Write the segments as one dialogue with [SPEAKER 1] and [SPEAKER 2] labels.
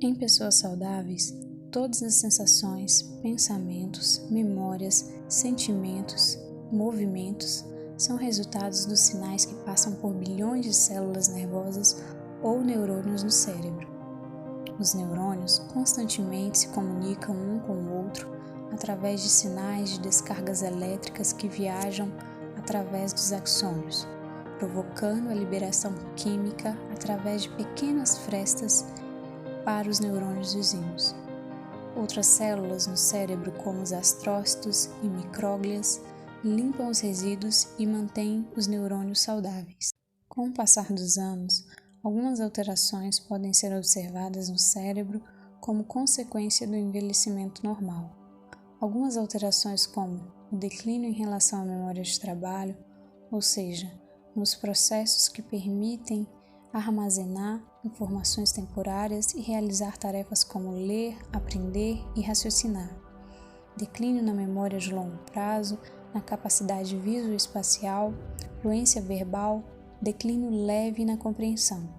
[SPEAKER 1] Em pessoas saudáveis, todas as sensações, pensamentos, memórias, sentimentos, movimentos são resultados dos sinais que passam por bilhões de células nervosas ou neurônios no cérebro. Os neurônios constantemente se comunicam um com o outro através de sinais de descargas elétricas que viajam através dos axônios, provocando a liberação química através de pequenas frestas para os neurônios vizinhos. Outras células no cérebro, como os astrócitos e micróglias, limpam os resíduos e mantêm os neurônios saudáveis. Com o passar dos anos, algumas alterações podem ser observadas no cérebro como consequência do envelhecimento normal. Algumas alterações, como o declínio em relação à memória de trabalho, ou seja, nos processos que permitem armazenar informações temporárias e realizar tarefas como ler, aprender e raciocinar. Declínio na memória de longo prazo, na capacidade visoespacial, fluência verbal, declínio leve na compreensão.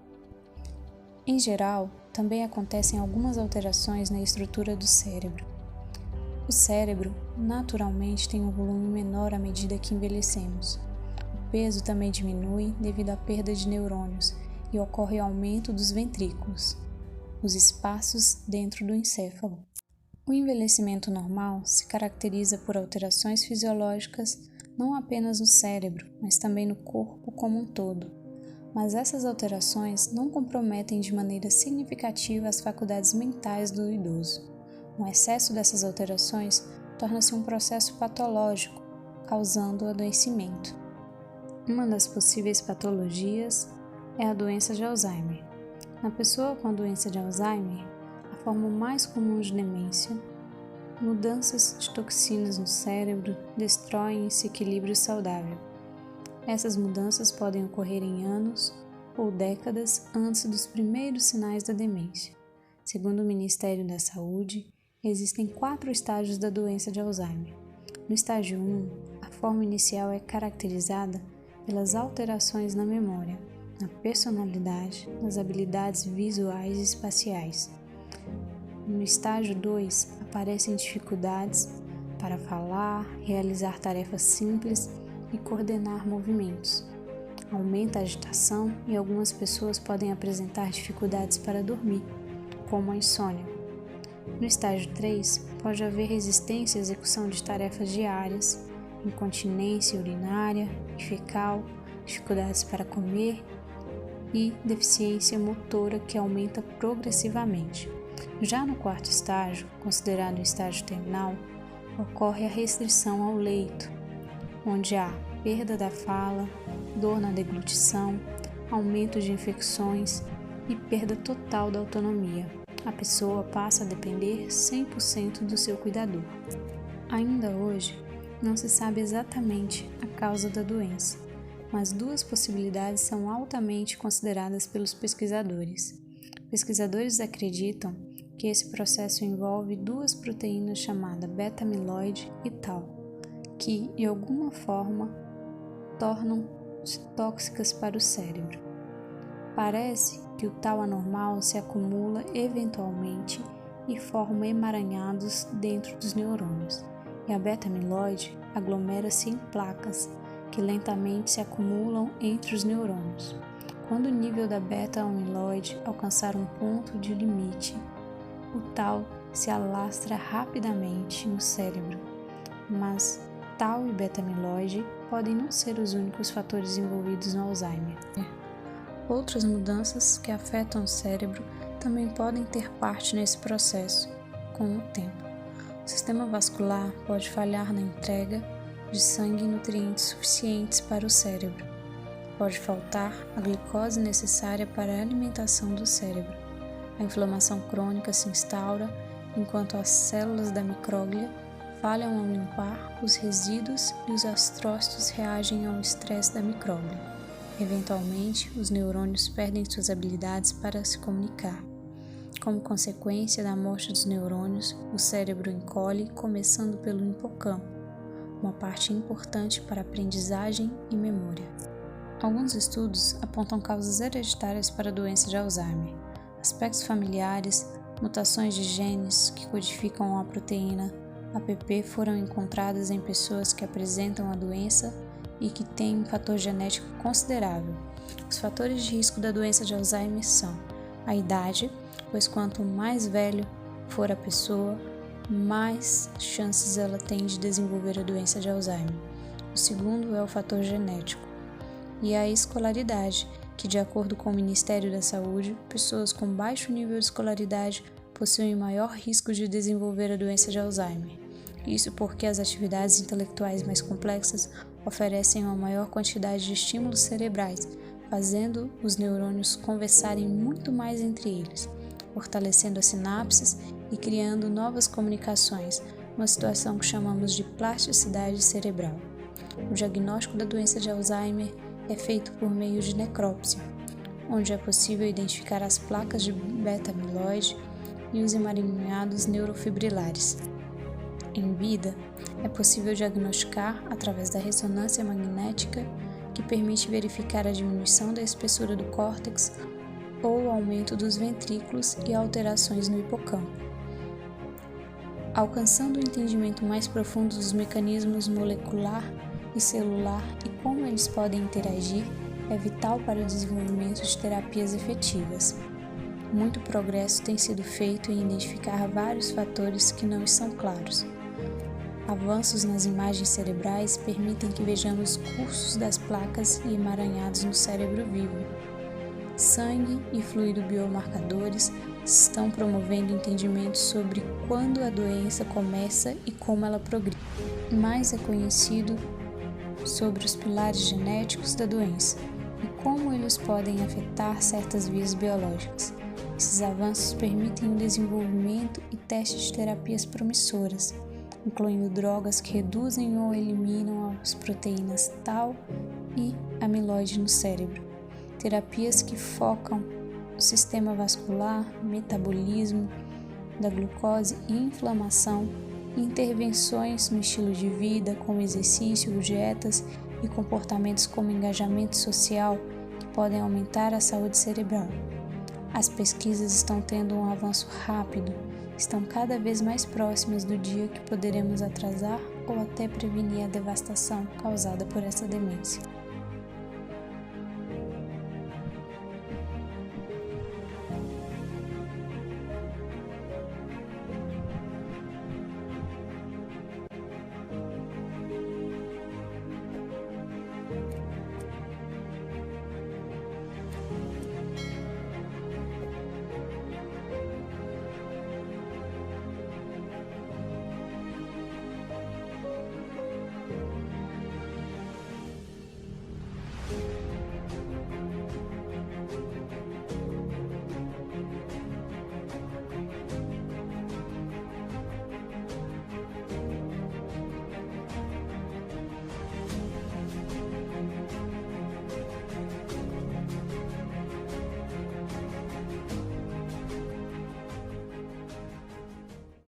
[SPEAKER 1] Em geral, também acontecem algumas alterações na estrutura do cérebro. O cérebro, naturalmente, tem um volume menor à medida que envelhecemos. O peso também diminui devido à perda de neurônios e ocorre o aumento dos ventrículos, os espaços dentro do encéfalo. O envelhecimento normal se caracteriza por alterações fisiológicas não apenas no cérebro, mas também no corpo como um todo. Mas essas alterações não comprometem de maneira significativa as faculdades mentais do idoso. Um excesso dessas alterações torna-se um processo patológico, causando adoecimento. Uma das possíveis patologias é a doença de Alzheimer. Na pessoa com a doença de Alzheimer, a forma mais comum de demência, mudanças de toxinas no cérebro destroem esse equilíbrio saudável. Essas mudanças podem ocorrer em anos ou décadas antes dos primeiros sinais da demência. Segundo o Ministério da Saúde, existem 4 estágios da doença de Alzheimer. No estágio 1, a forma inicial é caracterizada pelas alterações na memória, na personalidade, nas habilidades visuais e espaciais. No estágio 2, aparecem dificuldades para falar, realizar tarefas simples e coordenar movimentos. Aumenta a agitação e algumas pessoas podem apresentar dificuldades para dormir, como a insônia. No estágio 3, pode haver resistência à execução de tarefas diárias, incontinência urinária e fecal, dificuldades para comer e deficiência motora que aumenta progressivamente. Já no 4º estágio, considerado o estágio terminal, ocorre a restrição ao leito, onde há perda da fala, dor na deglutição, aumento de infecções e perda total da autonomia. A pessoa passa a depender 100% do seu cuidador. Ainda hoje, não se sabe exatamente a causa da doença, mas 2 possibilidades são altamente consideradas pelos pesquisadores. Pesquisadores acreditam que esse processo envolve 2 proteínas chamadas beta-amiloide e tau, que, de alguma forma, tornam-se tóxicas para o cérebro. Parece que o tau anormal se acumula eventualmente e forma emaranhados dentro dos neurônios, e a beta-amiloide aglomera-se em placas que lentamente se acumulam entre os neurônios. Quando o nível da beta-amiloide alcançar um ponto de limite, o tau se alastra rapidamente no cérebro, mas tau e beta-amiloide podem não ser os únicos fatores envolvidos no Alzheimer. Outras mudanças que afetam o cérebro também podem ter parte nesse processo, com o tempo. O sistema vascular pode falhar na entrega de sangue e nutrientes suficientes para o cérebro. Pode faltar a glicose necessária para a alimentação do cérebro. A inflamação crônica se instaura enquanto as células da micróglia falham ao limpar os resíduos e os astrócitos reagem ao estresse da micróglia. Eventualmente, os neurônios perdem suas habilidades para se comunicar. Como consequência da morte dos neurônios, o cérebro encolhe, começando pelo hipocampo, uma parte importante para aprendizagem e memória. Alguns estudos apontam causas hereditárias para a doença de Alzheimer, aspectos familiares, Mutações de genes que codificam a proteína APP foram encontradas em pessoas que apresentam a doença e que têm um fator genético considerável. Os fatores de risco da doença de Alzheimer são a idade, pois quanto mais velho for a pessoa, mais chances ela tem de desenvolver a doença de Alzheimer. O segundo é o fator genético. E a escolaridade, que de acordo com o Ministério da Saúde, pessoas com baixo nível de escolaridade possuem maior risco de desenvolver a doença de Alzheimer. Isso porque as atividades intelectuais mais complexas oferecem uma maior quantidade de estímulos cerebrais, fazendo os neurônios conversarem muito mais entre eles, fortalecendo as sinapses e criando novas comunicações, uma situação que chamamos de plasticidade cerebral. O diagnóstico da doença de Alzheimer é feito por meio de necrópsia, onde é possível identificar as placas de beta-amiloide e os emaranhados neurofibrilares. Em vida, é possível diagnosticar através da ressonância magnética, que permite verificar a diminuição da espessura do córtex ou o aumento dos ventrículos e alterações no hipocampo. Alcançando o entendimento mais profundo dos mecanismos molecular e celular e como eles podem interagir, é vital para o desenvolvimento de terapias efetivas. Muito progresso tem sido feito em identificar vários fatores que não estão claros. Avanços nas imagens cerebrais permitem que vejamos cursos das placas e emaranhados no cérebro vivo. Sangue e fluido biomarcadores estão promovendo entendimento sobre quando a doença começa e como ela progride. Mais é conhecido sobre os pilares genéticos da doença e como eles podem afetar certas vias biológicas. Esses avanços permitem o desenvolvimento e testes de terapias promissoras, incluindo drogas que reduzem ou eliminam as proteínas tau e amiloide no cérebro, terapias que focam o sistema vascular, metabolismo da glucose e inflamação, e intervenções no estilo de vida, como exercício, dietas e comportamentos como engajamento social, que podem aumentar a saúde cerebral. As pesquisas estão tendo um avanço rápido, estão cada vez mais próximas do dia que poderemos atrasar ou até prevenir a devastação causada por essa demência.